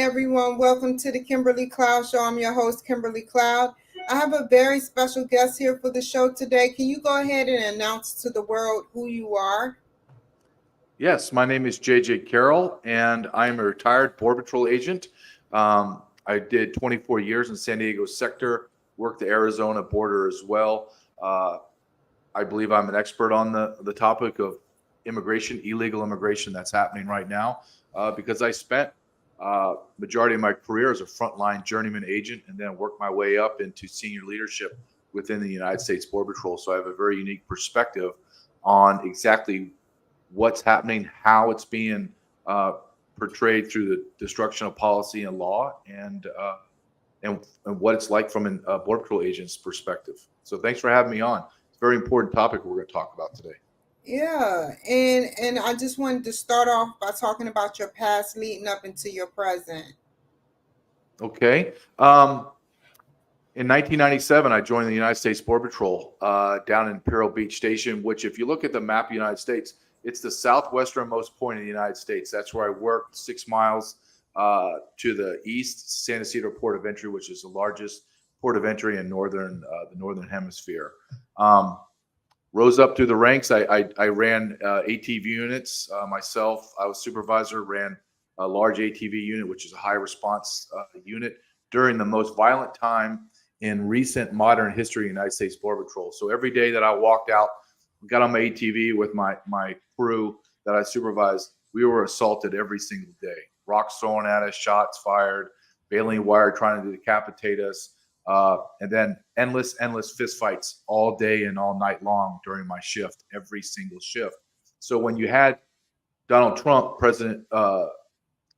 everyone. Welcome to the Kimberly Cloud Show. I'm your host, Kimberly Cloud. I have a very special guest here for the show today. Can you go ahead and announce to the world who you are? Yes, my name is JJ Carrell, and I'm a retired Border Patrol agent. I did 24 years in San Diego sector, worked the Arizona border as well. I believe I'm an expert on the topic of immigration, illegal immigration that's happening right now, because I spent majority of my career as a frontline journeyman agent and then worked my way up into senior leadership within the United States Border Patrol. So I have a very unique perspective on exactly what's happening, how it's being portrayed through the destruction of policy and law, and what it's like from a Border Patrol agent's perspective. So thanks for having me on. It's a very important topic we're going to talk about today. Yeah, and I just wanted to start off by talking about your past leading up into your present. Okay. In 1997, I joined the United States Border Patrol down in Imperial Beach Station, which, if you look at the map of the United States, it's the southwesternmost point of the United States. That's where I worked 6 miles to the east, San Ysidro Port of Entry, which is the largest port of entry in the northern hemisphere. Rose up through the ranks. I ran ATV units myself. I was supervisor, ran a large ATV unit, which is a high response unit during the most violent time in recent modern history of the United States Border Patrol. So every day that I walked out, got on my ATV with my crew that I supervised, we were assaulted every single day. Rocks thrown at us, shots fired, baling wire trying to decapitate us. And then endless fist fights all day and all night long during my shift, every single shift. So when you had Donald Trump,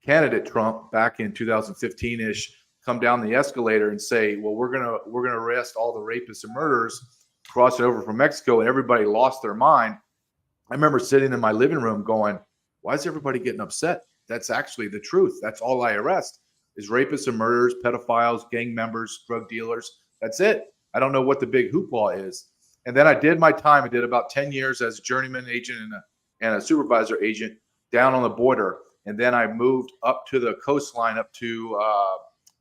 candidate Trump, back in 2015-ish, come down the escalator and say, well, we're gonna arrest all the rapists and murderers, cross it over from Mexico, and everybody lost their mind. I remember sitting in my living room going, why is everybody getting upset? That's actually the truth. That's all I arrest is rapists and murderers, pedophiles, gang members, drug dealers. That's it. I don't know what the big hoopla is. And then I did my time. I did about 10 years as a journeyman agent and a supervisor agent down on the border. And then I moved up to the coastline, up to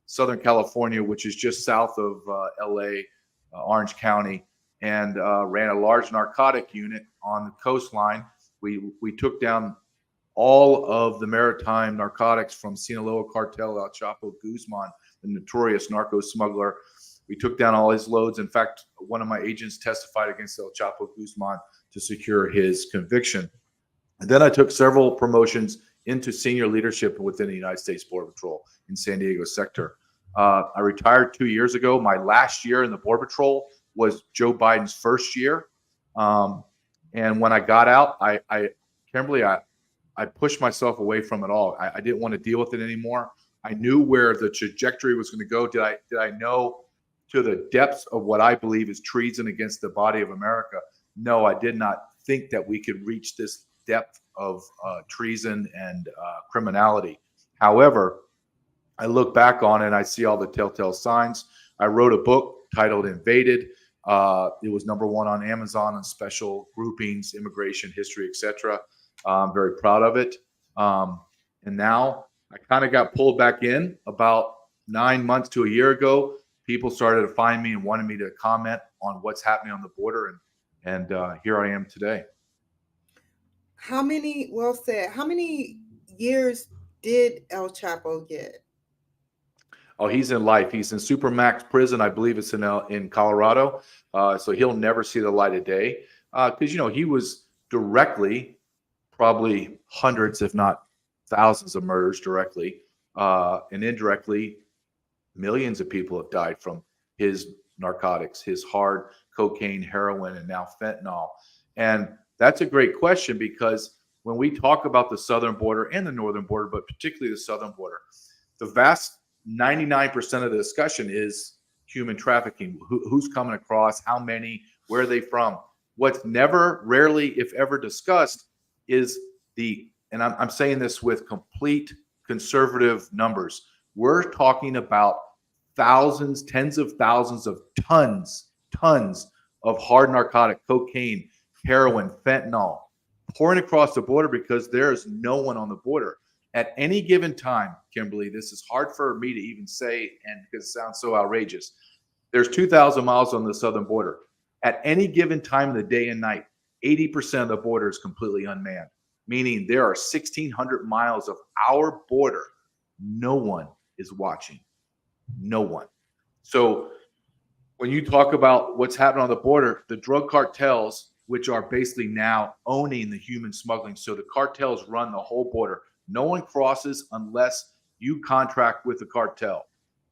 Southern California, which is just south of LA, Orange County, and ran a large narcotic unit on the coastline. We took down all of the maritime narcotics from Sinaloa Cartel, Chapo, Guzman, the notorious narco smuggler. We took down all his loads. In fact, one of my agents testified against El Chapo Guzman to secure his conviction. And then I took several promotions into senior leadership within the United States Border Patrol in San Diego sector. I retired 2 years ago. My last year in the Border Patrol was Joe Biden's first year. And when I got out, Kimberly, I pushed myself away from it all. I didn't want to deal with it anymore. I knew where the trajectory was going to go. Did I know to the depths of what I believe is treason against the body of America? No, I did not think that we could reach this depth of treason and criminality. However, I look back on it and I see all the telltale signs. I wrote a book titled Invaded. It was #1 on Amazon on special groupings, immigration history, etc. I'm very proud of it. And now I kind of got pulled back in about 9 months to a year ago. People started to find me and wanted me to comment on what's happening on the border. And here I am today. How many years did El Chapo get? Oh, he's in life. He's in Supermax prison. I believe it's in Colorado. So he'll never see the light of day. Because, he was directly, probably hundreds, if not thousands of murders directly. And indirectly, millions of people have died from his narcotics, his hard cocaine, heroin, and now fentanyl. And that's a great question, because when we talk about the southern border and the northern border, but particularly the southern border, the vast 99% of the discussion is human trafficking. Who's coming across, how many, where are they from? What's never, rarely, if ever discussed is and I'm saying this with complete conservative numbers, we're talking about thousands, tens of thousands of tons of hard narcotic, cocaine, heroin, fentanyl pouring across the border because there's no one on the border. At any given time, Kimberly, this is hard for me to even say, and because it sounds so outrageous. There's 2,000 miles on the southern border. At any given time of the day and night, 80% of the border is completely unmanned, meaning there are 1,600 miles of our border. No one is watching. No one. So when you talk about what's happening on the border, the drug cartels, which are basically now owning the human smuggling. So the cartels run the whole border. No one crosses unless you contract with the cartel.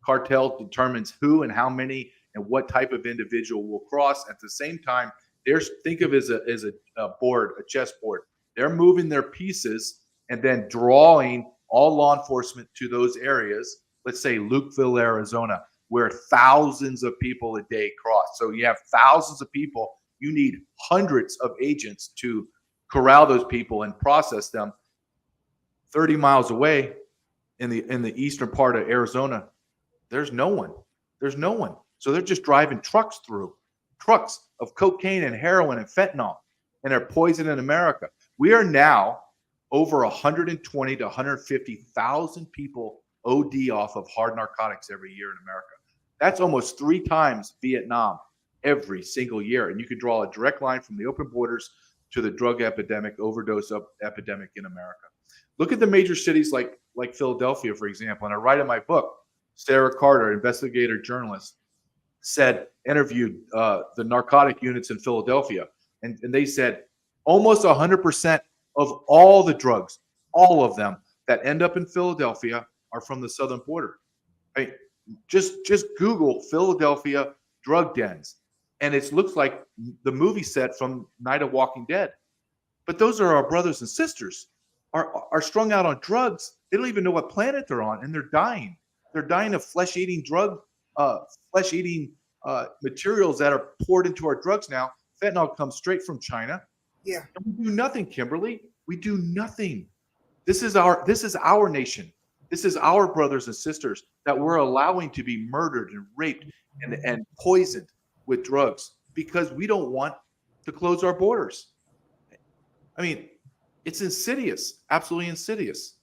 Cartel determines who and how many and what type of individual will cross. At the same time, think of it as a board, a chessboard. They're moving their pieces and then drawing all law enforcement to those areas. Let's say Lukeville, Arizona, where thousands of people a day cross. So you have thousands of people. You need hundreds of agents to corral those people and process them. 30 miles away in the eastern part of Arizona, there's no one. There's no one. So they're just driving trucks of cocaine and heroin and fentanyl, and they're poisoning America. We are now over 120 to 150,000 people OD off of hard narcotics every year in America. That's almost 3 times Vietnam every single year. And you can draw a direct line from the open borders to the drug epidemic, overdose epidemic in America. Look at the major cities like Philadelphia, for example. And I write in my book, Sarah Carter, investigator journalist, interviewed the narcotic units in Philadelphia. And they said almost 100% of all the drugs, all of them that end up in Philadelphia are from the southern border. Right? Just Google Philadelphia drug dens. And it looks like the movie set from Night of Walking Dead. But those are our brothers and sisters. Are strung out on drugs. They don't even know what planet they're on, and they're dying. They're dying of flesh-eating materials that are poured into our drugs now. Fentanyl comes straight from China. Yeah. And we do nothing, Kimberly. We do nothing. This is our nation. This is our brothers and sisters that we're allowing to be murdered and raped and poisoned with drugs because we don't want to close our borders. I mean, it's insidious, absolutely insidious.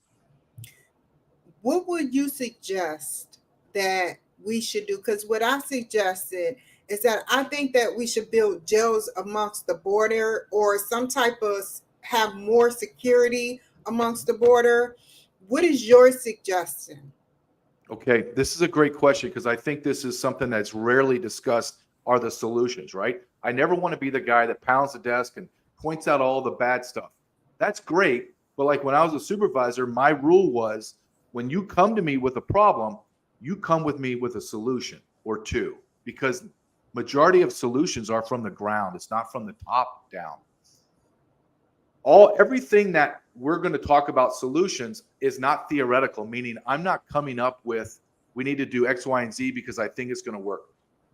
What would you suggest that we should do? Because what I suggested is that I think that we should build jails amongst the border or some type of have more security amongst the border. What is your suggestion? Okay, this is a great question because I think this is something that's rarely discussed are the solutions, right? I never want to be the guy that pounds the desk and points out all the bad stuff. That's great. But like when I was a supervisor, my rule was when you come to me with a problem, you come with me with a solution or two, because majority of solutions are from the ground. It's not from the top down. Everything that we're going to talk about solutions is not theoretical, meaning I'm not coming up with, we need to do X, Y, and Z because I think it's going to work.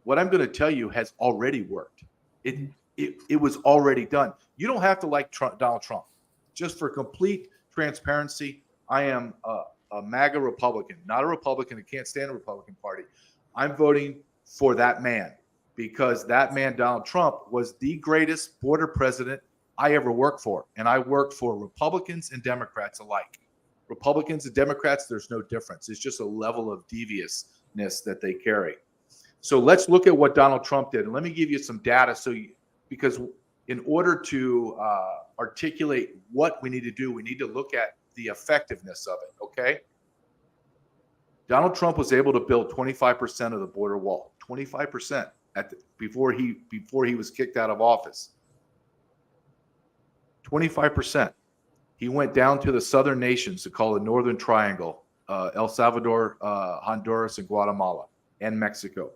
What I'm going to tell you has already worked. It was already done. You don't have to like Donald Trump. Just for complete transparency, I am a MAGA Republican, not a Republican. I can't stand the Republican Party. I'm voting for that man because that man, Donald Trump, was the greatest border president I ever worked for. And I worked for Republicans and Democrats alike. Republicans and Democrats, there's no difference. It's just a level of deviousness that they carry. So let's look at what Donald Trump did. And let me give you some data because in order to articulate what we need to do, we need to look at the effectiveness of it, okay? Donald Trump was able to build 25% of the border wall, 25% before he was kicked out of office. 25%. He went down to the southern nations to call the Northern Triangle, El Salvador, Honduras, and Guatemala, and Mexico.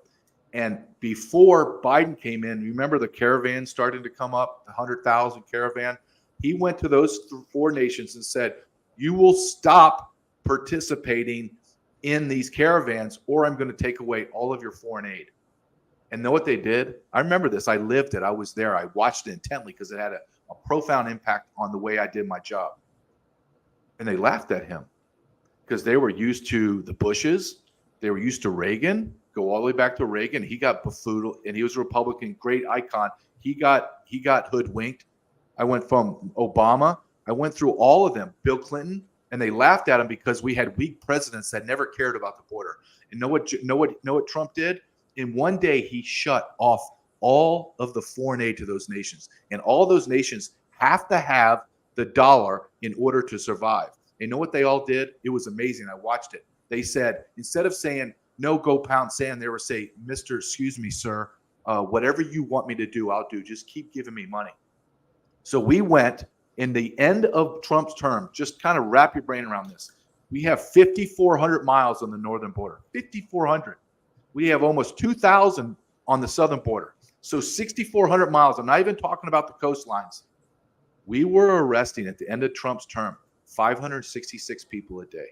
And before Biden came in, remember the caravan starting to come up, the 100,000 caravan? He went to those 4 nations and said, you will stop participating in these caravans or I'm going to take away all of your foreign aid. And know what they did? I remember this. I lived it. I was there. I watched it intently because it had a profound impact on the way I did my job. And they laughed at him because they were used to the Bushes. They were used to Reagan. Go all the way back to Reagan. He got befoodled, and he was a Republican, great icon. He got hoodwinked. I went from Obama. I went through all of them. Bill Clinton, And they laughed at him because we had weak presidents that never cared about the border. And know what Trump did? In one day, he shut off all of the foreign aid to those nations. And all those nations have to have the dollar in order to survive. And know what they all did? It was amazing. I watched it. They said, instead of saying, no, go pound sand, they were saying, Mr. Excuse me, sir, whatever you want me to do, I'll do. Just keep giving me money. So we went in the end of Trump's term, just kind of wrap your brain around this. We have 5,400 miles on the northern border, 5,400. We have almost 2,000 on the southern border. So 6,400 miles. I'm not even talking about the coastlines. We were arresting at the end of Trump's term 566 people a day.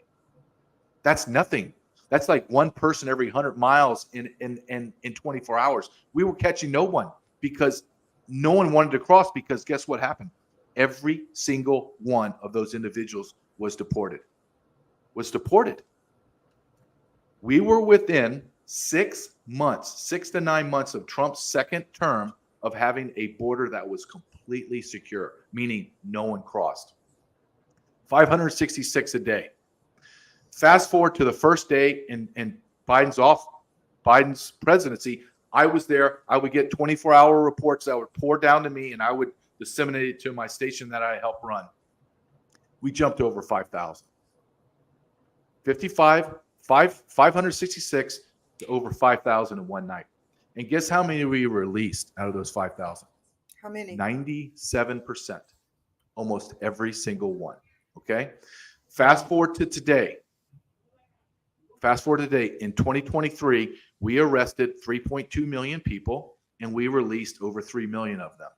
That's nothing. That's like one person every 100 miles in 24 hours. We were catching no one because no one wanted to cross, because guess what happened? Every single one of those individuals was deported. We were within 6 months, 6 to 9 months of Trump's second term of having a border that was completely secure, meaning no one crossed. 566 a day. Fast forward to the first day in Biden's presidency. I was there. I would get 24-hour reports that would pour down to me, and I would disseminate it to my station that I helped run. We jumped over 5,000. 566 to over 5,000 in one night. And guess how many we released out of those 5,000? How many? 97%. Almost every single one. Okay? Fast forward to today. In 2023, we arrested 3.2 million people, and we released over 3 million of them.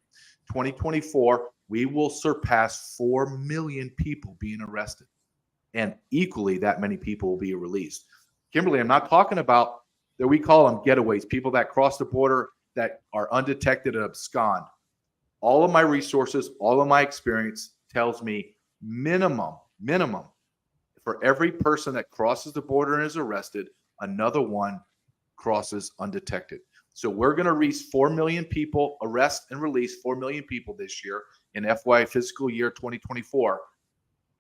2024, we will surpass 4 million people being arrested, and equally that many people will be released. Kimberly, I'm not talking about that. We call them getaways, people that cross the border that are undetected and abscond. All of my resources, all of my experience tells me minimum, for every person that crosses the border and is arrested, another one crosses undetected. So we're going to reach 4 million people, arrest and release 4 million people this year in FY fiscal year 2024,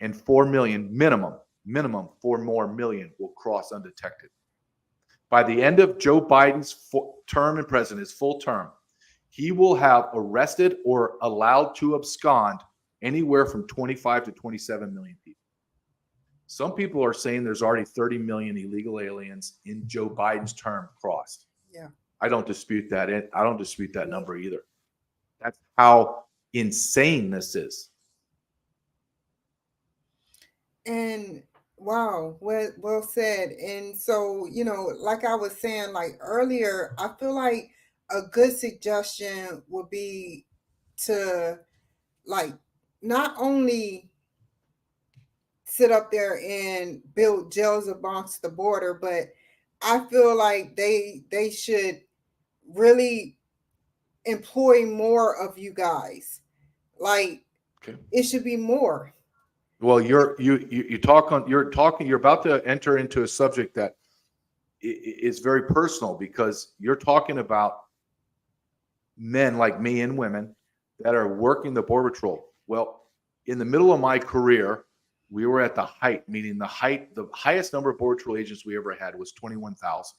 and 4 million minimum 4 more million will cross undetected. By the end of Joe Biden's term in president, his full term, he will have arrested or allowed to abscond anywhere from 25 to 27 million people. Some people are saying there's already 30 million illegal aliens in Joe Biden's term crossed. Yeah. I don't dispute that. I don't dispute that number either. That's how insane this is. And wow, well said. And so, like I was saying, like earlier, I feel like a good suggestion would be to, like, not only sit up there and build jails amongst the border, but I feel like they should really employ more of you guys. Like, Okay. It should be more. Well, you're about to enter into a subject that is very personal, because you're talking about men like me and women that are working the Border Patrol. Well, in the middle of my career, we were at the height, meaning the highest number of Border Patrol agents we ever had was 21,000.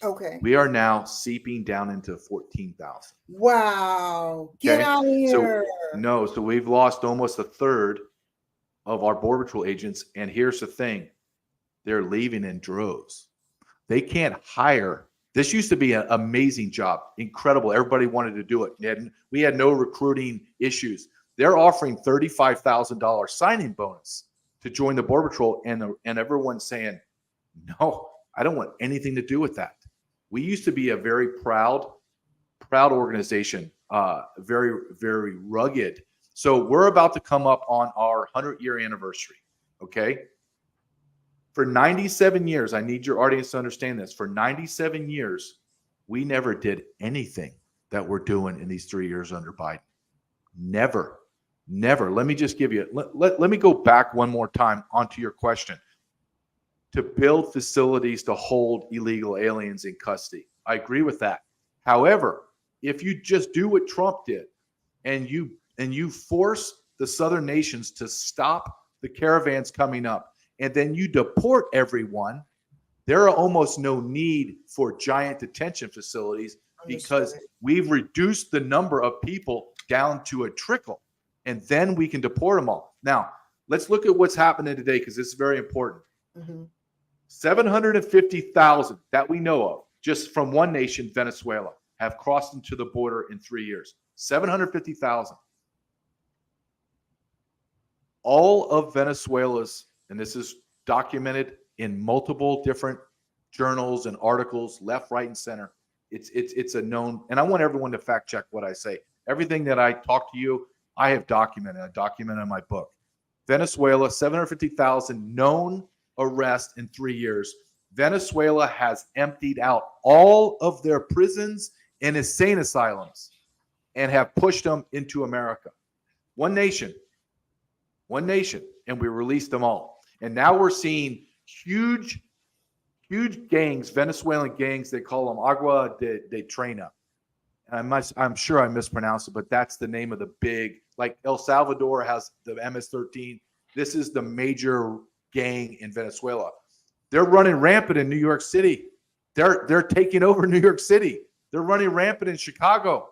Okay. We are now seeping down into 14,000. Wow. Get out of here. So we've lost almost a third of our Border Patrol agents. And here's the thing. They're leaving in droves. They can't hire. This used to be an amazing job. Incredible. Everybody wanted to do it. We had no recruiting issues. They're offering $35,000 signing bonus to join the Border Patrol. And everyone's saying, no, I don't want anything to do with that. We used to be a very proud organization, very, very rugged. So we're about to come up on our 100-year anniversary, okay? For 97 years, I need your audience to understand this. For 97 years, we never did anything that we're doing in these 3 years under Biden. Never. Let me just give you, let me go back one more time onto your question. To build facilities to hold illegal aliens in custody. I agree with that. However, if you just do what Trump did and you force the southern nations to stop the caravans coming up, and then you deport everyone, there are almost no need for giant detention facilities because we've reduced the number of people down to a trickle, and then we can deport them all. Now, let's look at what's happening today because this is very important. 750,000 that we know of, just from one nation, Venezuela, have crossed into the border in 3 years. 750,000. All of Venezuela's, and this is documented in multiple different journals and articles, left, right, and center. It's a known, and I want everyone to fact check what I say. Everything that I talk to you, I have documented. I documented in my book. Venezuela, 750,000 known arrests in 3 years. Venezuela has emptied out all of their prisons and insane asylums and have pushed them into America. One nation, and we released them all. And now we're seeing huge gangs, Venezuelan gangs. They call them Agua de Trena. I'm sure I mispronounced it, but that's the name of the big, like El Salvador has the MS-13. This is the major gang in Venezuela. They're running rampant in New York City. They're taking over New York City. They're running rampant in Chicago.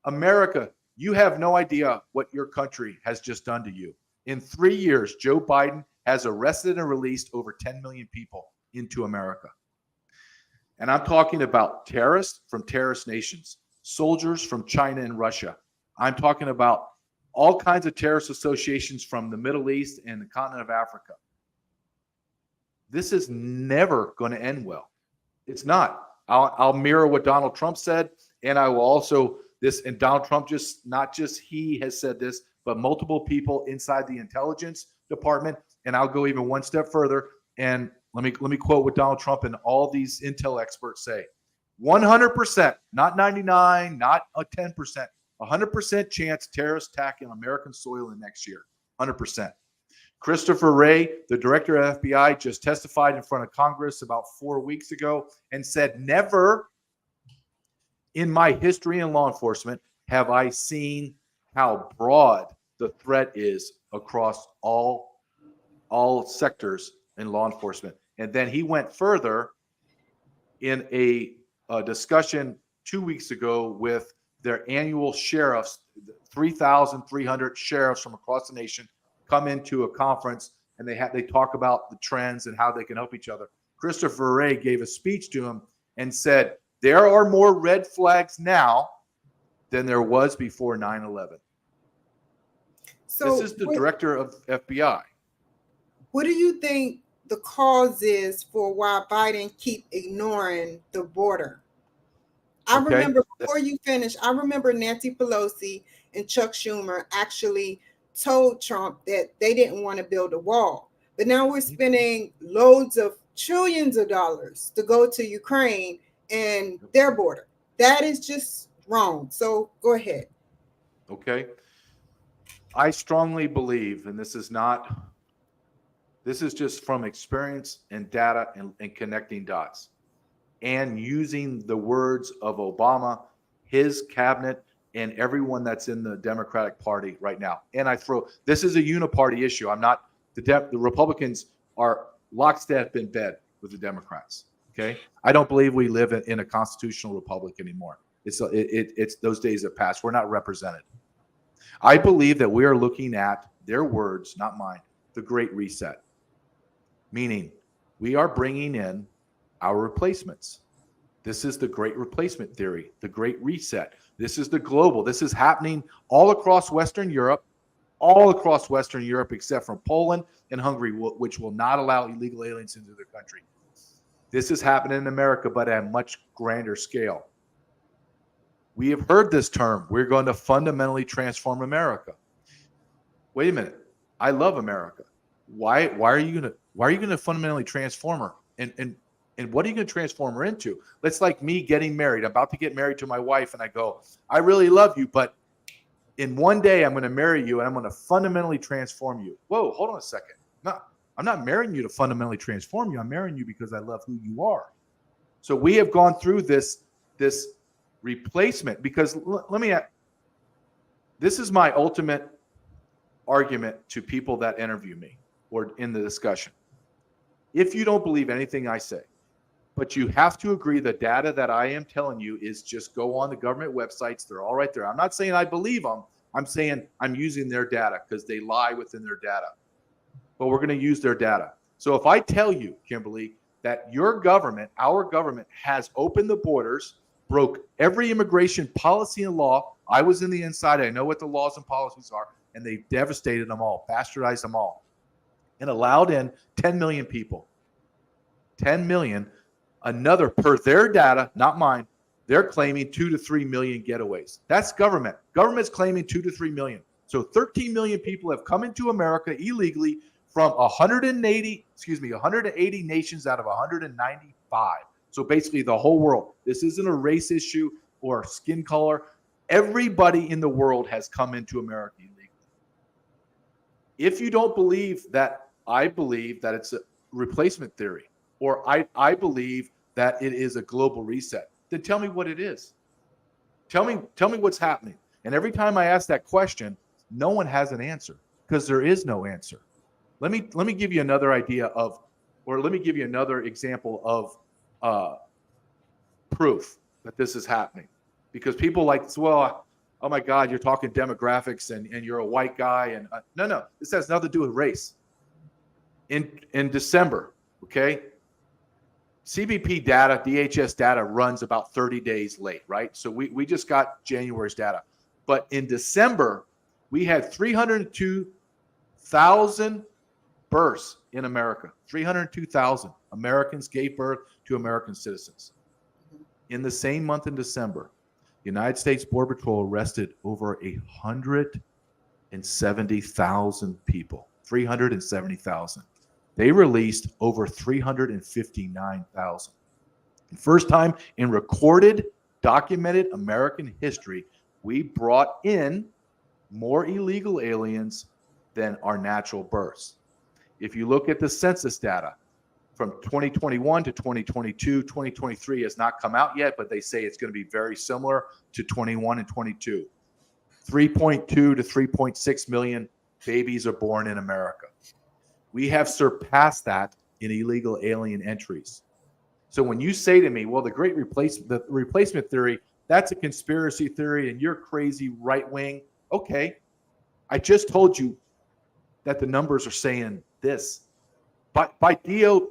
America, you have no idea what your country has just done to you. In 3 years, Joe Biden has arrested and released over 10 million people into America. And I'm talking about terrorists from terrorist nations, soldiers from China and Russia. I'm talking about all kinds of terrorist associations from the Middle East and the continent of Africa. This is never going to end well. It's not. I'll mirror what Donald Trump said, and I will also and Donald Trump not just he has said this, but multiple people inside the intelligence department. And I'll go even one step further. And let me quote what Donald Trump and all these intel experts say: 100%, not 99, not a 10%, 100% chance terrorist attack on American soil in next year. 100%. Christopher Wray, the director of FBI, just testified in front of Congress about 4 weeks ago and said, never in my history in law enforcement have I seen how broad the threat is across all sectors in law enforcement. And then he went further in a discussion 2 weeks ago with their annual sheriffs, 3,300 sheriffs from across the nation come into a conference, and they talk about the trends and how they can help each other. Christopher Wray gave a speech to him and said, there are more red flags now than there was before 9/11. So this is the director of FBI. What do you think the cause is for why Biden keep ignoring the border? I remember, before you finish, I remember Nancy Pelosi and Chuck Schumer actually told Trump that they didn't want to build a wall. But now we're spending loads of trillions of dollars to go to Ukraine and their border. That is just wrong. So go ahead. Okay. I strongly believe, and this is just from experience and data and connecting dots and using the words of Obama, his cabinet, and everyone that's in the Democratic Party right now. And this is a uniparty issue. The Republicans are lockstep in bed with the Democrats. Okay. I don't believe we live in a constitutional republic anymore. It's those days have passed. We're not represented. I believe that we are looking at their words, not mine, the Great Reset, meaning we are bringing in our replacements. This is the Great Replacement Theory, the Great Reset. This is the global. This is happening all across Western Europe except from Poland and Hungary, which will not allow illegal aliens into their country. This is happening in America, but at a much grander scale. We have heard this term. We're going to fundamentally transform America. Wait a minute. I love America. Why are you going to fundamentally transform her? And what are you going to transform her into? That's like me getting married. I'm about to get married to my wife, and I go, I really love you, but in one day I'm going to marry you, and I'm going to fundamentally transform you. Whoa, hold on a second. No, I'm not marrying you to fundamentally transform you. I'm marrying you because I love who you are. So we have gone through this replacement because this is my ultimate argument to people that interview me or in the discussion. If you don't believe anything I say, but you have to agree the data that I am telling you is just go on the government websites. They're all right there. I'm not saying I believe them. I'm saying I'm using their data because they lie within their data. But we're going to use their data. So if I tell you, Kimberly, that your government, our government, has opened the borders, broke every immigration policy and law. I was in the inside. I know what the laws and policies are, and they devastated them all, bastardized them all, and allowed in 10 million people. 10 million. Another, per their data, not mine, they're claiming 2 to 3 million getaways. That's government. Government's claiming 2 to 3 million. So 13 million people have come into America illegally from 180 nations out of 195. So basically the whole world. This isn't a race issue or skin color. Everybody in the world has come into America illegally. If you don't believe that, I believe that it's a replacement theory, or I believe that it is a global reset, then tell me what it is. Tell me what's happening. And every time I ask that question, no one has an answer because there is no answer. Let me give you another idea of, or let me give you another example of proof that this is happening. Because people like, well, oh my God, you're talking demographics and you're a white guy. And no, this has nothing to do with race. In December, okay, CBP data, DHS data runs about 30 days late, right? So we just got January's data. But in December, we had 302,000 births in America. 302,000 Americans gave birth to American citizens. In the same month in December, the United States Border Patrol arrested over 170,000 people. 370,000. They released over 359,000. First time in recorded, documented American history, we brought in more illegal aliens than our natural births. If you look at the census data from 2021 to 2022, 2023 has not come out yet, but they say it's going to be very similar to 21 and 22. 3.2 to 3.6 million babies are born in America. We have surpassed that in illegal alien entries. So when you say to me, well, the replacement theory, that's a conspiracy theory and you're crazy right wing. Okay. I just told you that the numbers are saying this. By DO,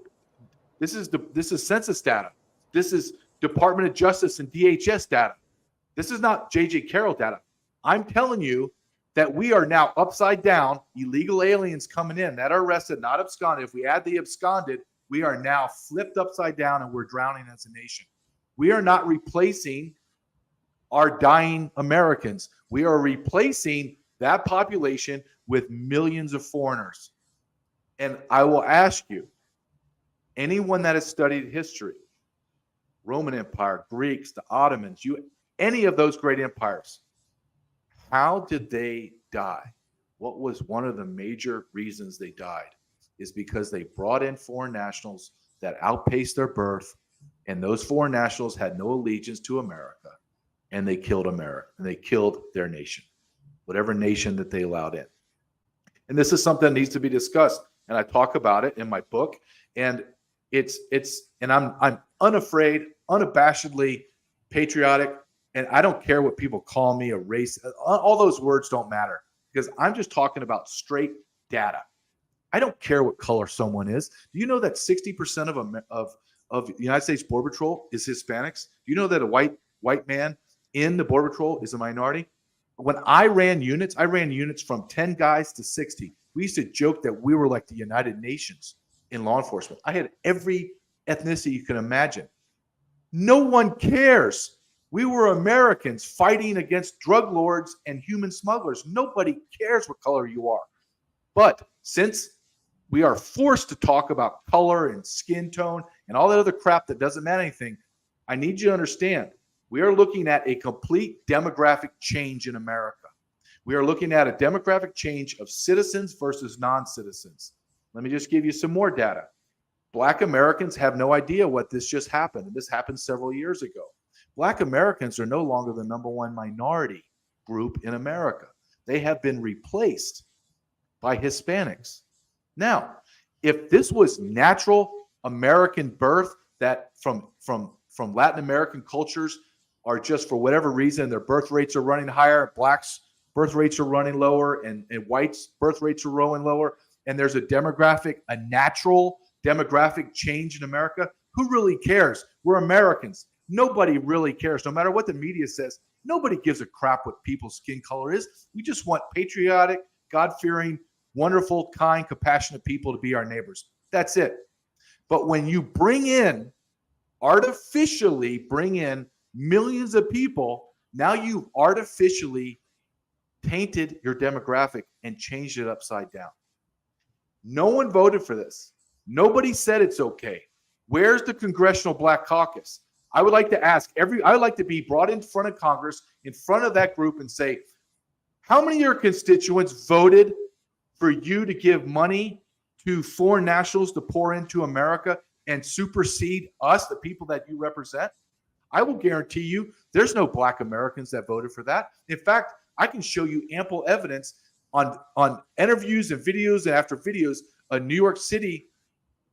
this is census data. This is Department of Justice and DHS data. This is not J.J. Carrell data. I'm telling you that we are now upside down, illegal aliens coming in that are arrested, not absconded. If we add the absconded, we are now flipped upside down and we're drowning as a nation. We are not replacing our dying Americans. We are replacing that population with millions of foreigners. And I will ask you, anyone that has studied history, Roman Empire, Greeks, the Ottomans, any of those great empires, how did they die? What was one of the major reasons they died? Is because they brought in foreign nationals that outpaced their birth, and those foreign nationals had no allegiance to America, and they killed America, and they killed their nation, whatever nation that they allowed in. And this is something that needs to be discussed, and I talk about it in my book, and I'm unafraid, unabashedly patriotic. And I don't care what people call me, a race. All those words don't matter because I'm just talking about straight data. I don't care what color someone is. Do you know that 60% of the United States Border Patrol is Hispanics? Do you know that a white man in the Border Patrol is a minority? When I ran units from 10 guys to 60. We used to joke that we were like the United Nations in law enforcement. I had every ethnicity you can imagine. No one cares. We were Americans fighting against drug lords and human smugglers. Nobody cares what color you are. But since we are forced to talk about color and skin tone and all that other crap that doesn't mean anything, I need you to understand, we are looking at a complete demographic change in America. We are looking at a demographic change of citizens versus non-citizens. Let me just give you some more data. Black Americans have no idea what this just happened. And this happened several years ago. Black Americans are no longer the number one minority group in America. They have been replaced by Hispanics. Now, if this was natural American birth, that from Latin American cultures are just for whatever reason their birth rates are running higher, blacks birth rates are running lower, and whites birth rates are running lower, and there's a natural demographic change in America, who really cares? We're Americans. Nobody really cares. No matter what the media says, nobody gives a crap what people's skin color is. We just want patriotic, God-fearing, wonderful, kind, compassionate people to be our neighbors. That's it. But when you artificially bring in millions of people, now you've artificially tainted your demographic and changed it upside down. No one voted for this. Nobody said it's okay. Where's the Congressional Black Caucus? I would like to ask I would like to be brought in front of Congress, in front of that group, and say, how many of your constituents voted for you to give money to foreign nationals to pour into America and supersede us, the people that you represent? I will guarantee you there's no Black Americans that voted for that. In fact, I can show you ample evidence on interviews and videos and after videos of New York City,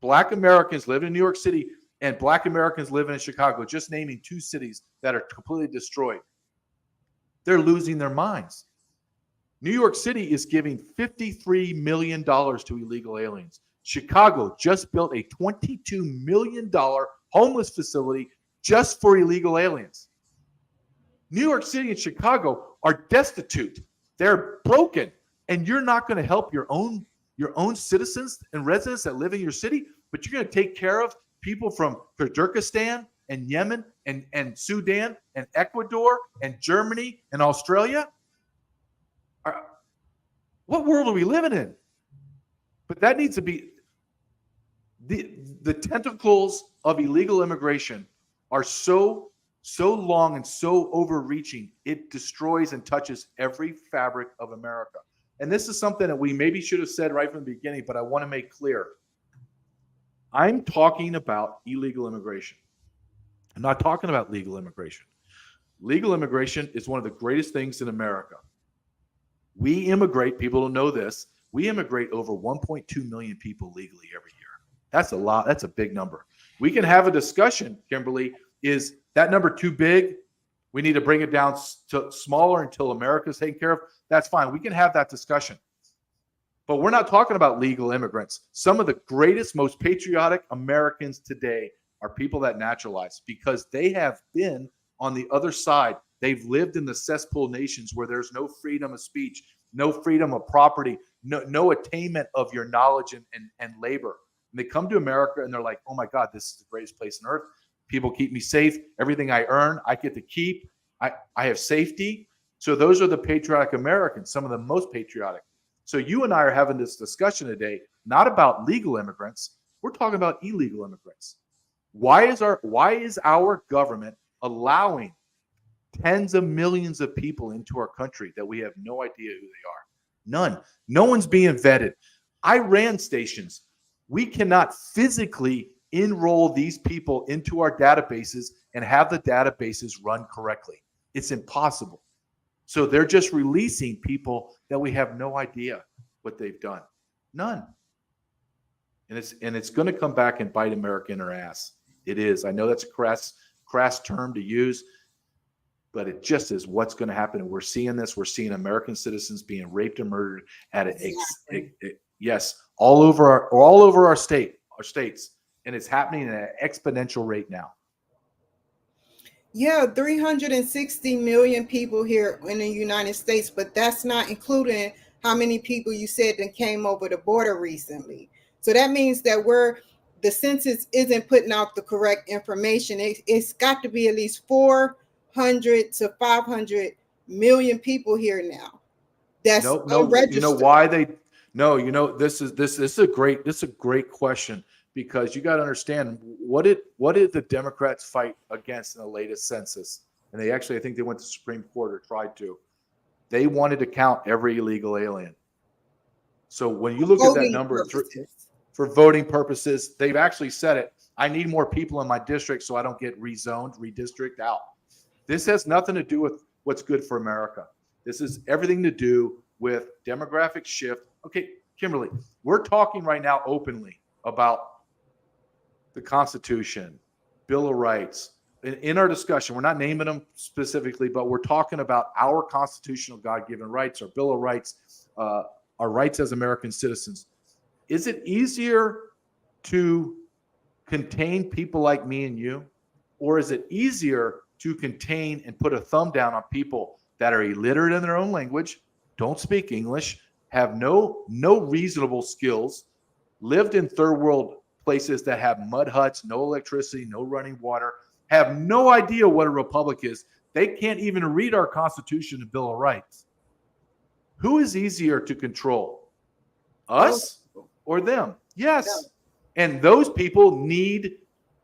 Black Americans living in New York City and Black Americans living in Chicago, just naming two cities that are completely destroyed. They're losing their minds. New York City is giving $53 million to illegal aliens. Chicago just built a $22 million homeless facility just for illegal aliens. New York City and Chicago are destitute. They're broken. And you're not going to help your own citizens and residents that live in your city, but you're going to take care of people from Kyrgyzstan and Yemen and Sudan and Ecuador and Germany and Australia. What world are we living in? But that needs to be the tentacles of illegal immigration are so long and so overreaching, it destroys and touches every fabric of America. And this is something that we maybe should have said right from the beginning, but I want to make clear. I'm talking about illegal immigration. I'm not talking about legal immigration. Legal immigration is one of the greatest things in America. We immigrate, people don't know this, we immigrate over 1.2 million people legally every year. That's a lot. That's a big number. We can have a discussion, Kimberly, is that number too big? We need to bring it down to smaller until America's taken care of. That's fine. We can have that discussion. But we're not talking about legal immigrants. Some of the greatest, most patriotic Americans today are people that naturalize because they have been on the other side. They've lived in the cesspool nations where there's no freedom of speech, no freedom of property, no attainment of your knowledge and labor. And they come to America and they're like, oh my God, this is the greatest place on earth. People keep me safe. Everything I earn, I get to keep. I have safety. So those are the patriotic Americans, some of the most patriotic. So you and I are having this discussion today, not about legal immigrants. We're talking about illegal immigrants. Why is our government allowing tens of millions of people into our country that we have no idea who they are? None. No one's being vetted. I ran stations. We cannot physically enroll these people into our databases and have the databases run correctly. It's impossible. So they're just releasing people that we have no idea what they've done. None. And it's going to come back and bite America in her ass. It is. I know that's a crass term to use, but it just is what's going to happen. And we're seeing this. We're seeing American citizens being raped and murdered at all over our states, and it's happening at an exponential rate now. Yeah, 360 million people here in the United States, but that's not including how many people you said that came over the border recently. So that means that the census isn't putting out the correct information. It's got to be at least 400 to 500 million people here now. That's unregistered. You know why they? No, you know this is a great question, because you got to understand what did the Democrats fight against in the latest census? And they actually, I think they went to the Supreme Court or tried to. They wanted to count every illegal alien. So when you look at that number for voting purposes, they've actually said it. I need more people in my district so I don't get rezoned, redistrict out. This has nothing to do with what's good for America. This is everything to do with demographic shift. Okay, Kimberly, we're talking right now openly about the Constitution, Bill of Rights. In our discussion, we're not naming them specifically, but we're talking about our constitutional God-given rights, our Bill of Rights, our rights as American citizens. Is it easier to contain people like me and you, or is it easier to contain and put a thumb down on people that are illiterate in their own language, don't speak English, have no reasonable skills, lived in third world places that have mud huts, no electricity, no running water, have no idea what a republic is. They can't even read our Constitution and Bill of Rights. Who is easier to control? Us or them? Yes. And those people need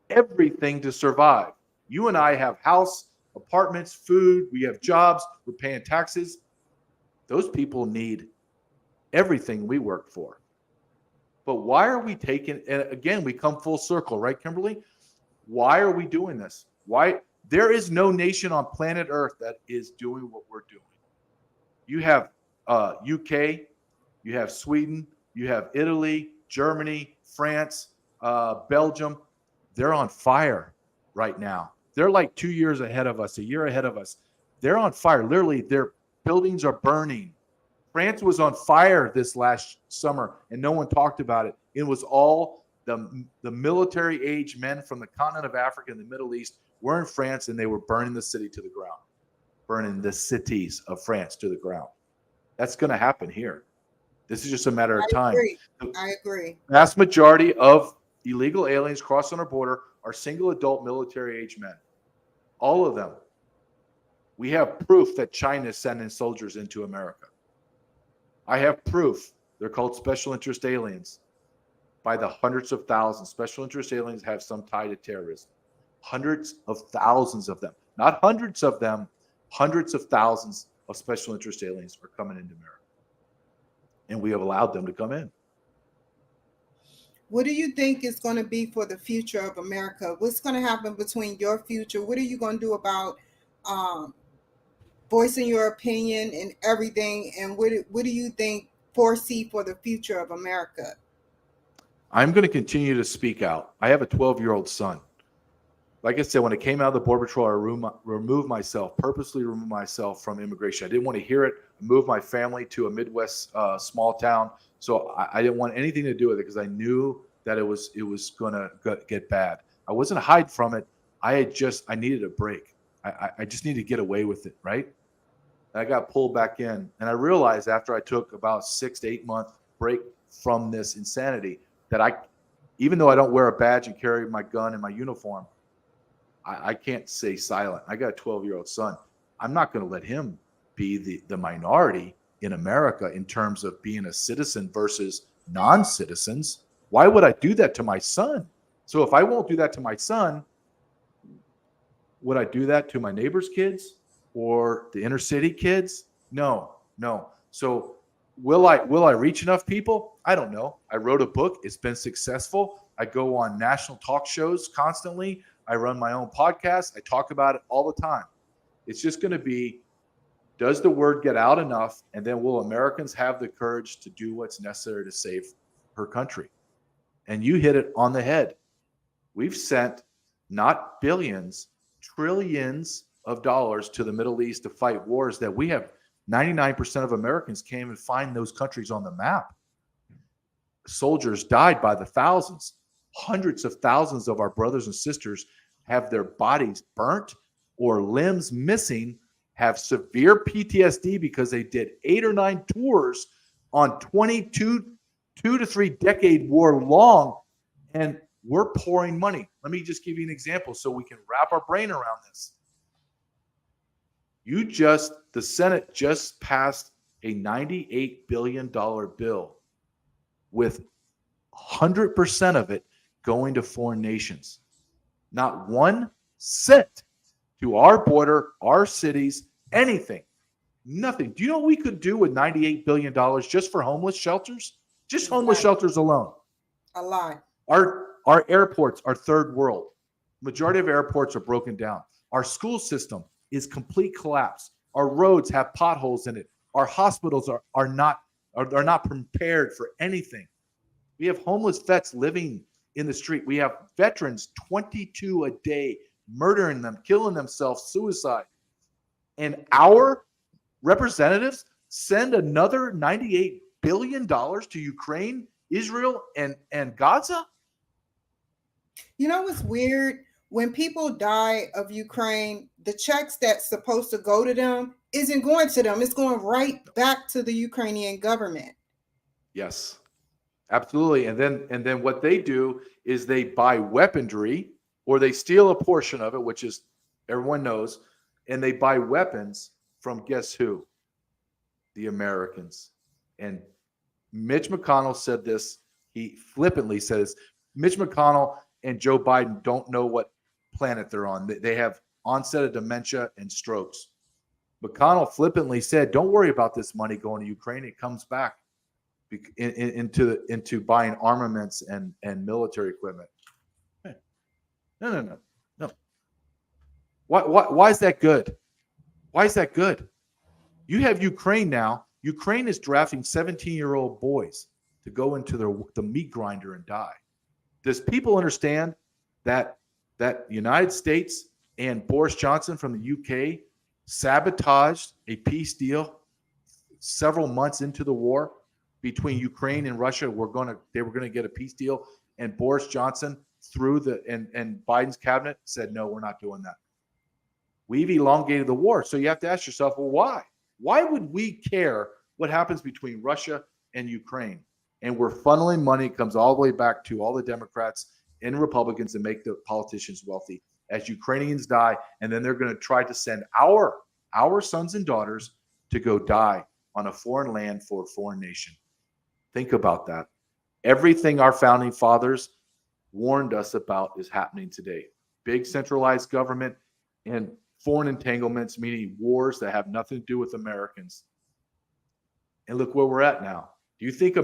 everything to survive. You and I have house, apartments, food, we have jobs, we're paying taxes. Those people need everything we work for. But why are we taking, and again, we come full circle, right, Kimberly? Why are we doing this? Why? There is no nation on planet Earth that is doing what we're doing. You have UK, you have Sweden, you have Italy, Germany, France, Belgium. They're on fire right now. They're like 2 years ahead of us, a year ahead of us. They're on fire. Literally, their buildings are burning. France was on fire this last summer, and no one talked about it. It was all the military-age men from the continent of Africa and the Middle East were in France, and they were burning the city to the ground, burning the cities of France to the ground. That's going to happen here. This is just a matter of time. I agree. The vast majority of illegal aliens crossing our border are single adult military-age men. All of them. We have proof that China is sending soldiers into America. I have proof. They're called special interest aliens. By the hundreds of thousands. Special interest aliens have some tie to terrorism. Hundreds of thousands of them. Not hundreds of them. Hundreds of thousands of special interest aliens are coming into America. And we have allowed them to come in. What do you think is going to be for the future of America? What's going to happen between your future? What are you going to do about voicing your opinion and everything? And what do you think foresee for the future of America? I'm going to continue to speak out. I have a 12-year-old son. Like I said, when I came out of the Border Patrol, I purposely removed myself from immigration. I didn't want to hear it. I moved my family to a Midwest small town. So I didn't want anything to do with it because I knew that it was going to get bad. I wasn't hiding from it. I needed a break. I just needed to get away with it, right? And I got pulled back in. And I realized after I took about 6 to 8 month break from this insanity that even though I don't wear a badge and carry my gun and my uniform, I can't stay silent. I got a 12-year-old son. I'm not going to let him be the minority in America in terms of being a citizen versus non-citizens. Why would I do that to my son? So if I won't do that to my son, would I do that to my neighbor's kids or the inner city kids? No. So will I reach enough people? I don't know. I wrote a book. It's been successful. I go on national talk shows constantly. I run my own podcast. I talk about it all the time. It's just going to be, does the word get out enough? And then will Americans have the courage to do what's necessary to save her country? And you hit it on the head. We've sent not billions, trillions of dollars to the Middle East to fight wars that we have 99% of Americans can't even find those countries on the map. Soldiers died by the thousands. Hundreds of thousands of our brothers and sisters have their bodies burnt or limbs missing, have severe PTSD because they did 8 or 9 tours on 2 to 3 decade war long, and we're pouring money. Let me just give you an example so we can wrap our brain around this. The Senate just passed a $98 billion bill with 100% of it going to foreign nations. Not 1 cent to our border, our cities, anything. Nothing. Do you know what we could do with $98 billion just for homeless shelters? Just homeless shelters alone. A lot. Our airports are third world. Majority of airports are broken down. Our school system is complete collapse. Our roads have potholes in it. Our hospitals are are not prepared for anything. We have homeless vets living in the street. We have veterans, 22 a day, murdering them, killing themselves, suicide. And our representatives send another $98 billion to Ukraine, Israel, and Gaza? You know what's weird? When people die of Ukraine, the checks that's supposed to go to them isn't going to them. It's going right back to the Ukrainian government. Yes, absolutely. And then what they do is they buy weaponry, or they steal a portion of it, which is everyone knows, and they buy weapons from, guess who? The Americans. And Mitch McConnell said this. He flippantly says Mitch McConnell and Joe Biden don't know what planet they're on. They have onset of dementia and strokes. McConnell flippantly said, don't worry about this money going to Ukraine. It comes back into buying armaments and military equipment. No. Why is that good? Why is that good? You have Ukraine now. Ukraine is drafting 17-year-old boys to go into the meat grinder and die. Does people understand that United States and Boris Johnson from the UK sabotaged a peace deal several months into the war between Ukraine and Russia? They were gonna get a peace deal, and Boris Johnson and Biden's cabinet said, no, we're not doing that. We've elongated the war. So you have to ask yourself, well, why? Why would we care what happens between Russia and Ukraine? And we're funneling money. It comes all the way back to all the Democrats and Republicans to make the politicians wealthy as Ukrainians die. And then they're going to try to send our sons and daughters to go die on a foreign land for a foreign nation. Think about that. Everything our founding fathers warned us about is happening today. Big centralized government and foreign entanglements, meaning wars that have nothing to do with Americans. And look where we're at now. Do you think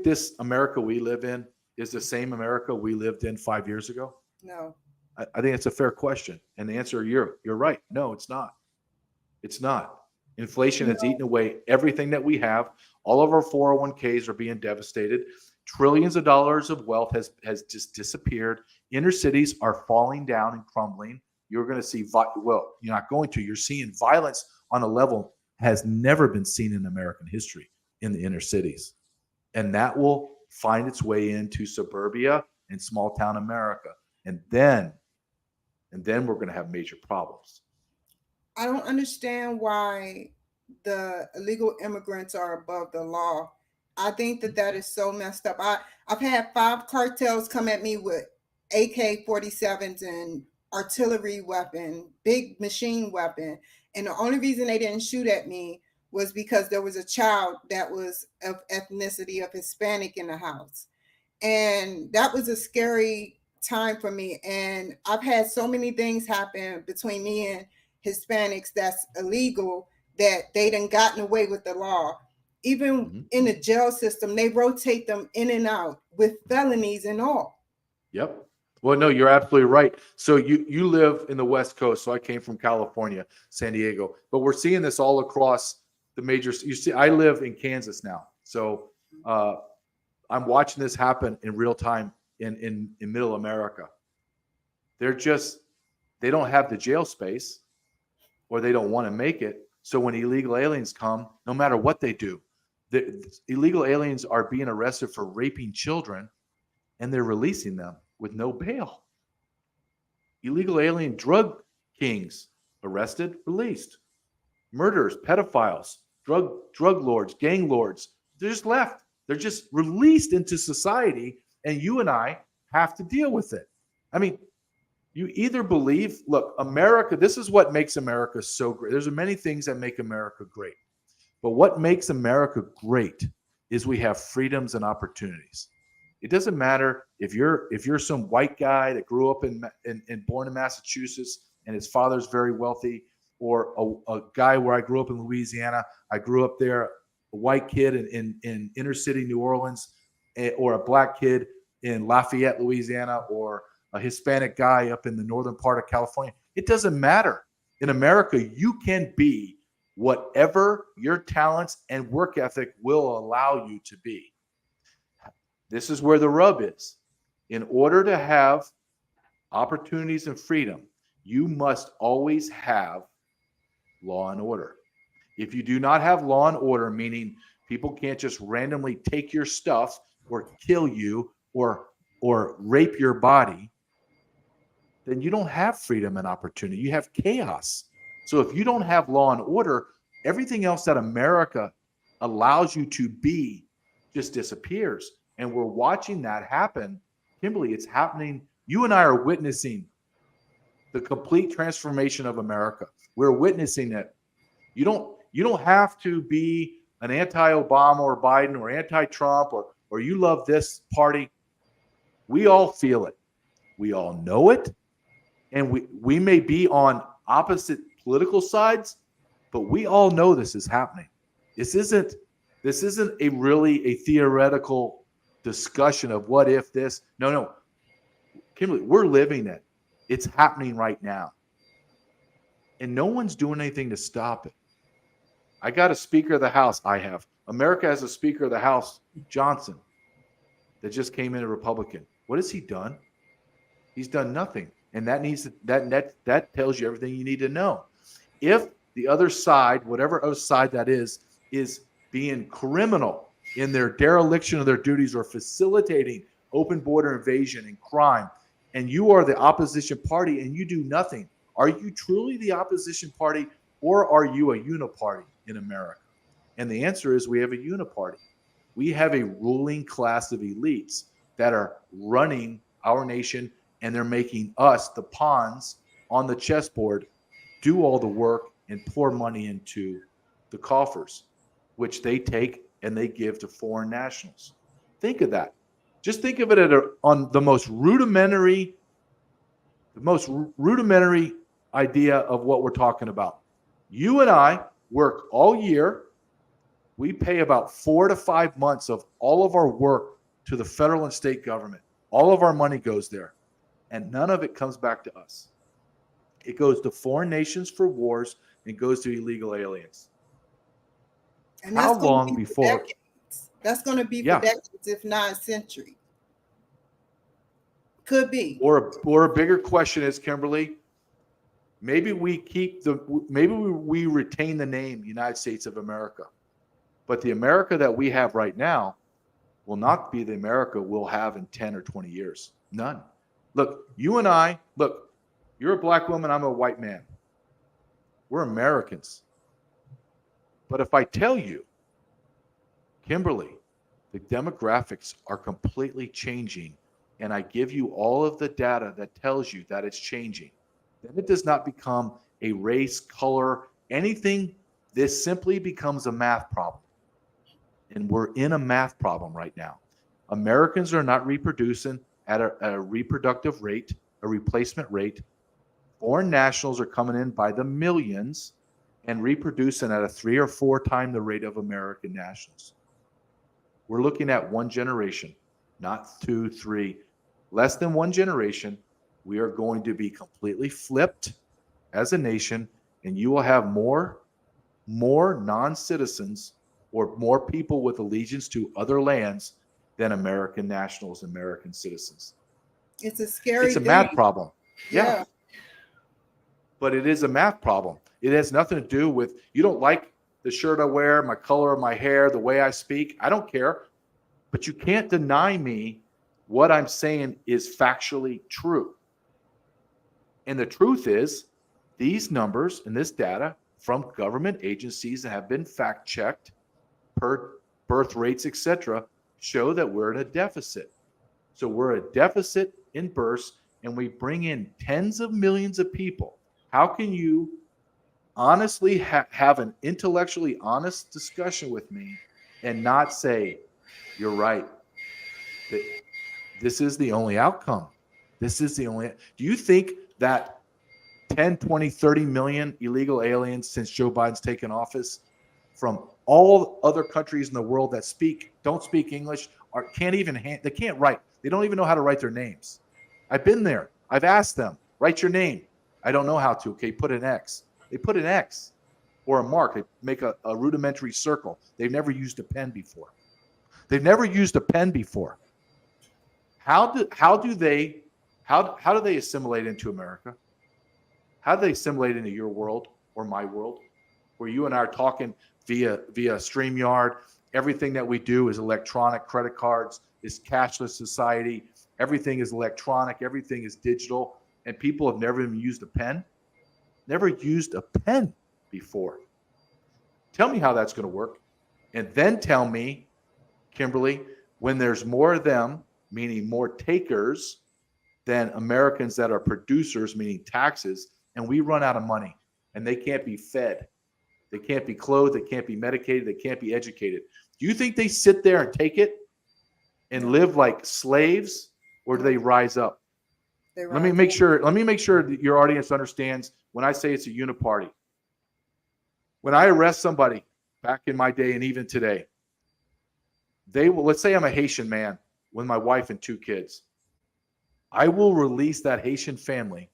this America we live in is the same America we lived in 5 years ago? No. I think it's a fair question. And the answer, you're right. No, it's not. It's not. Inflation has eaten away everything that we have. All of our 401ks are being devastated. Trillions of dollars of wealth has just disappeared. Inner cities are falling down and crumbling. You're going to see, you're not going to. You're seeing violence on a level has never been seen in American history in the inner cities. And that will find its way into suburbia and small town America. And then we're going to have major problems. I don't understand why the illegal immigrants are above the law. I think that is so messed up. I've had 5 cartels come at me with AK-47s and artillery weapon, big machine weapon. And the only reason they didn't shoot at me was because there was a child that was of ethnicity of Hispanic in the house. And that was a scary time for me. And I've had so many things happen between me and Hispanics that's illegal that they done gotten away with the law. Even in the jail system, they rotate them in and out with felonies and all. Yep. Well, no, you're absolutely right. So you live in the West Coast. So I came from California, San Diego, but we're seeing this all across the major. You see, I live in Kansas now. So I'm watching this happen in real time in middle America. They don't have the jail space, or they don't want to make it. So when illegal aliens come, no matter what they do, the illegal aliens are being arrested for raping children, and they're releasing them with no bail. Illegal alien drug kings arrested, released. Murderers, pedophiles, drug lords, gang lords, they're just left. They're just released into society, and you and I have to deal with it. I mean, you either believe, look, America, this is what makes America so great. There's many things that make America great. But what makes America great is we have freedoms and opportunities. It doesn't matter if you're some white guy that grew up in born in Massachusetts and his father's very wealthy, or a guy where I grew up in Louisiana. I grew up there, a white kid in inner city New Orleans, or a black kid in Lafayette, Louisiana, or a Hispanic guy up in the northern part of California. It doesn't matter. In America, you can be whatever your talents and work ethic will allow you to be. This is where the rub is. In order to have opportunities and freedom, you must always have law and order. If you do not have law and order, meaning people can't just randomly take your stuff or kill you or rape your body, then you don't have freedom and opportunity. You have chaos. So if you don't have law and order, everything else that America allows you to be just disappears. And we're watching that happen. Kimberly, it's happening. You and I are witnessing the complete transformation of America. We're witnessing it. You don't have to be an anti-Obama or Biden or anti-Trump or you love this party. We all feel it. We all know it. And we may be on opposite political sides, but we all know this is happening. This isn't a really a theoretical discussion of what if this. No. Kimberly, we're living it. It's happening right now. And no one's doing anything to stop it. I got a Speaker of the House. America has a Speaker of the House, Johnson, that just came in a Republican. What has he done? He's done nothing. And that tells you everything you need to know. If the other side, whatever other side that is being criminal in their dereliction of their duties or facilitating open border invasion and crime, and you are the opposition party and you do nothing, are you truly the opposition party or are you a uniparty in America? And the answer is we have a uniparty. We have a ruling class of elites that are running our nation, and they're making us, the pawns on the chessboard, do all the work and pour money into the coffers, which they take and they give to foreign nationals. Think of that. Just think of it on the most rudimentary idea of what we're talking about. You and I work all year. We pay about 4 to 5 months of all of our work to the federal and state government. All of our money goes there, and none of it comes back to us. It goes to foreign nations for wars and goes to illegal aliens. And how long before? Decades. That's going to be for decades, if not a century. Could be. Or a bigger question is, Kimberly, maybe we retain the name United States of America, but the America that we have right now will not be the America we'll have in 10 or 20 years. None. Look, you and I, you're a black woman, I'm a white man. We're Americans. But if I tell you, Kimberly, the demographics are completely changing, and I give you all of the data that tells you that it's changing, then it does not become a race, color, anything. This simply becomes a math problem. And we're in a math problem right now. Americans are not reproducing at a reproductive rate, a replacement rate. Foreign nationals are coming in by the millions and reproducing at a 3 or 4 times the rate of American nationals. We're looking at one generation, not 2, 3, less than one generation. We are going to be completely flipped as a nation, and you will have more non-citizens or more people with allegiance to other lands than American nationals, American citizens. It's a scary It's a math problem. Yeah. But it is a math problem. It has nothing to do with, you don't like the shirt I wear, my color of my hair, the way I speak. I don't care. But you can't deny me what I'm saying is factually true. And the truth is, these numbers and this data from government agencies that have been fact-checked per birth rates, etc., show that we're in a deficit. So we're a deficit in births, and we bring in tens of millions of people. How can you honestly have an intellectually honest discussion with me and not say, you're right, that this is the only outcome? This is the only. Do you think that 10, 20, 30 million illegal aliens since Joe Biden's taken office from all other countries in the world that don't speak English, or they can't write. They don't even know how to write their names. I've been there. I've asked them, write your name. I don't know how to. Okay, put an X. They put an X. or a mark. They make a rudimentary circle. They've never used a pen before. They've never used a pen before. How do they assimilate into America? How do they assimilate into your world or my world, where you and I are talking via StreamYard? Everything that we do is electronic. Credit cards is cashless society. Everything is electronic. Everything is digital, and people have never even used a pen. Never used a pen before. Tell me how that's going to work, and then tell me, Kimberly, when there's more of them, meaning more takers, than Americans that are producers, meaning taxes, and we run out of money and they can't be fed. They can't be clothed. They can't be medicated. They can't be educated. Do you think they sit there and take it and live like slaves, or do they rise up? Let me make sure that your audience understands when I say it's a uniparty. When I arrest somebody back in my day and even today, they will, let's say I'm a Haitian man with my wife and 2 kids. I will release that Haitian family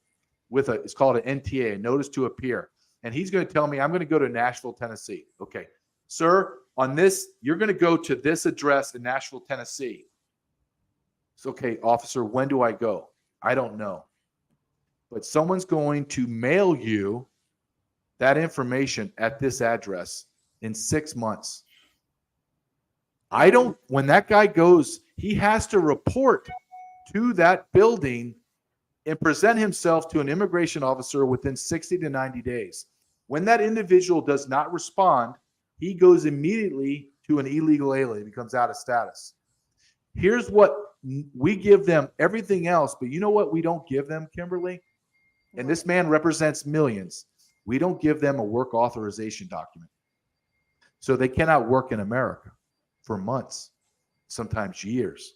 with it's called an NTA, a notice to appear. And he's going to tell me, I'm going to go to Nashville, Tennessee. Okay, sir, on this, you're going to go to this address in Nashville, Tennessee. It's okay, officer, when do I go? I don't know. But someone's going to mail you that information at this address in 6 months. When that guy goes, he has to report to that building and present himself to an immigration officer within 60 to 90 days. When that individual does not respond, he goes immediately to an illegal alien, becomes out of status. Here's what we give them, everything else, but you know what we don't give them, Kimberly? And this man represents millions. We don't give them a work authorization document. So they cannot work in America for months, sometimes years.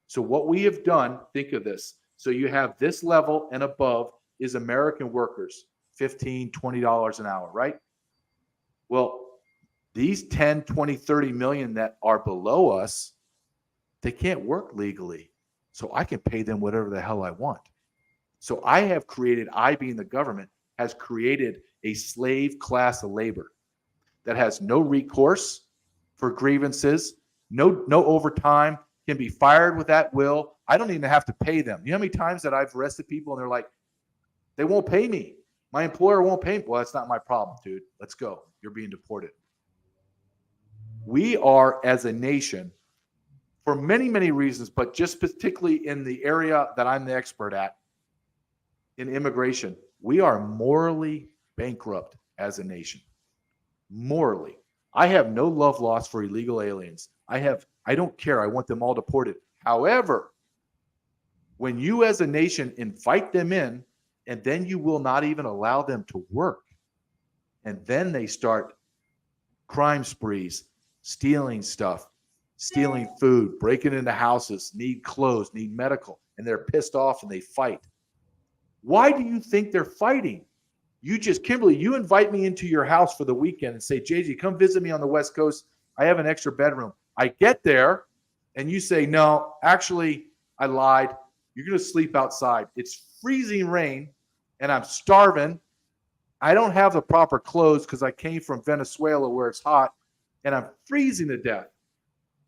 So what we have done, think of this. So you have this level and above is American workers, $15, $20 an hour, right? Well, these 10, 20, 30 million that are below us, they can't work legally. So I can pay them whatever the hell I want. So I being the government, has created a slave class of labor that has no recourse for grievances, no overtime, can be fired with at will. I don't even have to pay them. You know how many times that I've arrested people and they're like, they won't pay me. My employer won't pay me. Well, that's not my problem, dude. Let's go. You're being deported. We are, as a nation, for many, many reasons, but just particularly in the area that I'm the expert at, in immigration, we are morally bankrupt as a nation. Morally. I have no love lost for illegal aliens. I don't care. I want them all deported. However, when you as a nation invite them in, and then you will not even allow them to work, and then they start crime sprees, stealing stuff, stealing food, breaking into houses, need clothes, need medical, and they're pissed off and they fight. Why do you think they're fighting? Kimberly, you invite me into your house for the weekend and say, JJ, come visit me on the West Coast. I have an extra bedroom. I get there and you say, no, actually, I lied. You're going to sleep outside. It's freezing rain and I'm starving. I don't have the proper clothes because I came from Venezuela where it's hot and I'm freezing to death.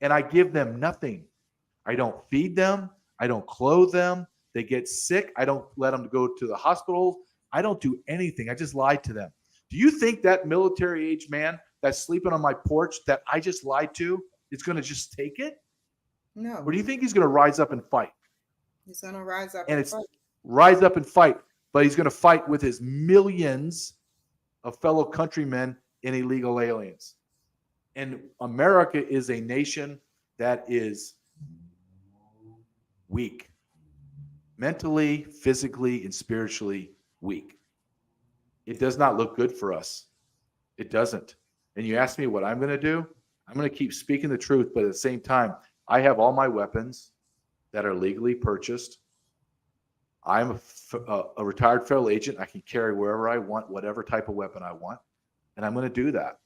And I give them nothing. I don't feed them. I don't clothe them. They get sick. I don't let them go to the hospital. I don't do anything. I just lied to them. Do you think that military-age man that's sleeping on my porch that I just lied to is going to just take it? No. Or do you think he's going to rise up and fight? He's going to rise up and fight. Rise up and fight. But he's going to fight with his millions of fellow countrymen and illegal aliens. And America is a nation that is weak. Mentally, physically, and spiritually weak. It does not look good for us. It doesn't. And you ask me what I'm going to do? I'm going to keep speaking the truth, but at the same time, I have all my weapons that are legally purchased. I'm a retired federal agent. I can carry wherever I want, whatever type of weapon I want. And I'm going to do that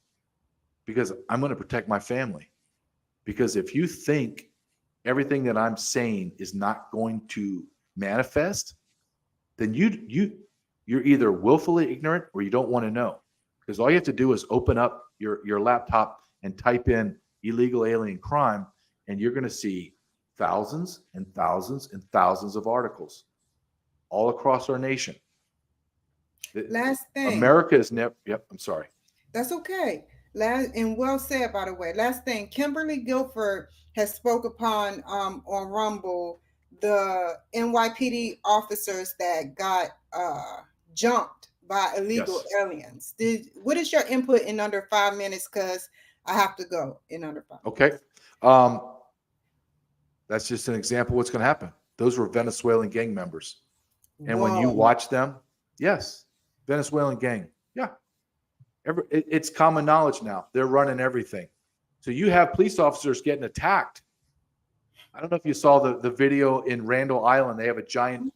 because I'm going to protect my family. Because if you think everything that I'm saying is not going to manifest, then you're either willfully ignorant or you don't want to know. Because all you have to do is open up your laptop and type in illegal alien crime, and you're going to see thousands and thousands and thousands of articles all across our nation. Last thing. America is never, yep, I'm sorry. That's okay. Last, and well said, by the way. Last thing, Kimberly Guilford has spoke upon on Rumble the NYPD officers that got jumped by illegal aliens. What is your input in under 5 minutes? Because I have to go in under 5 minutes. Okay. That's just an example of what's going to happen. Those were Venezuelan gang members. And when you watch them, yes, Venezuelan gang. Yeah. It's common knowledge now. They're running everything. So you have police officers getting attacked. I don't know if you saw the video in Randall Island. They have a giant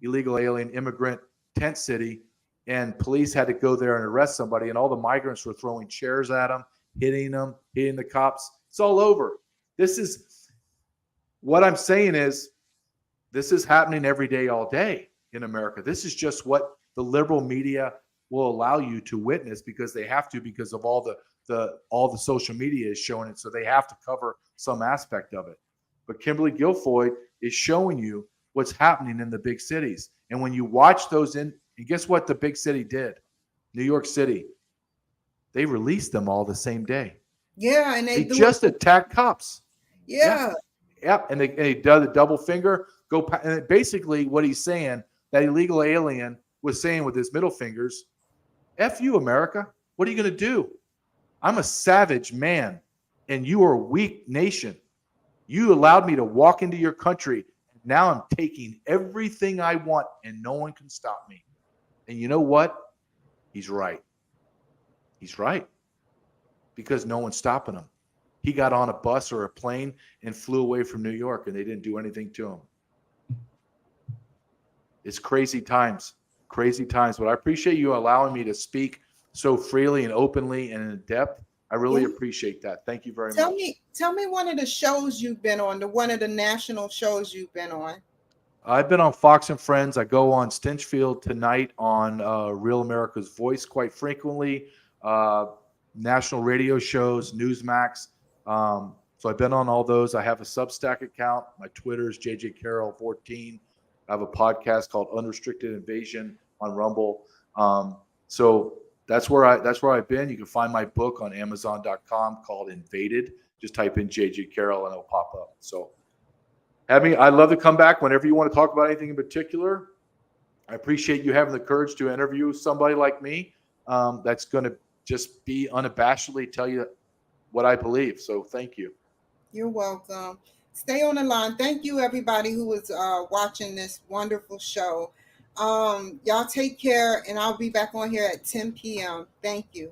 illegal alien immigrant tent city, and police had to go there and arrest somebody, and all the migrants were throwing chairs at them, hitting the cops. It's all over. This is what I'm saying is this is happening every day, all day in America. This is just what the liberal media will allow you to witness because they have to, because of all the social media is showing it. So they have to cover some aspect of it. But Kimberly Guilfoyle is showing you what's happening in the big cities. And when you watch those and guess what the big city did? New York City. They released them all the same day. Yeah. And they just attacked cops. Yeah. Yep. And they did the double finger. And basically what he's saying, that illegal alien was saying with his middle fingers, F you, America. What are you going to do? I'm a savage man, and you are a weak nation. You allowed me to walk into your country. And now I'm taking everything I want, and no one can stop me. And you know what? He's right. He's right. Because no one's stopping him. He got on a bus or a plane and flew away from New York, and they didn't do anything to him. It's crazy times. Crazy times. But I appreciate you allowing me to speak so freely and openly and in depth. I really appreciate that. Thank you very much. Tell me one of the shows you've been on, one of the national shows you've been on. I've been on Fox and Friends. I go on Stinchfield Tonight on Real America's Voice quite frequently. National radio shows, Newsmax. So I've been on all those. I have a Substack account. My Twitter is JJCarrell14. I have a podcast called Unrestricted Invasion on Rumble. So that's where I've been. You can find my book on Amazon.com called Invaded. Just type in JJ Carrell and it'll pop up. So I'd love to come back whenever you want to talk about anything in particular. I appreciate you having the courage to interview somebody like me that's going to just be unabashedly tell you what I believe. So thank you. You're welcome. Stay on the line. Thank you, everybody who was watching this wonderful show. Y'all take care, and I'll be back on here at 10 p.m. Thank you.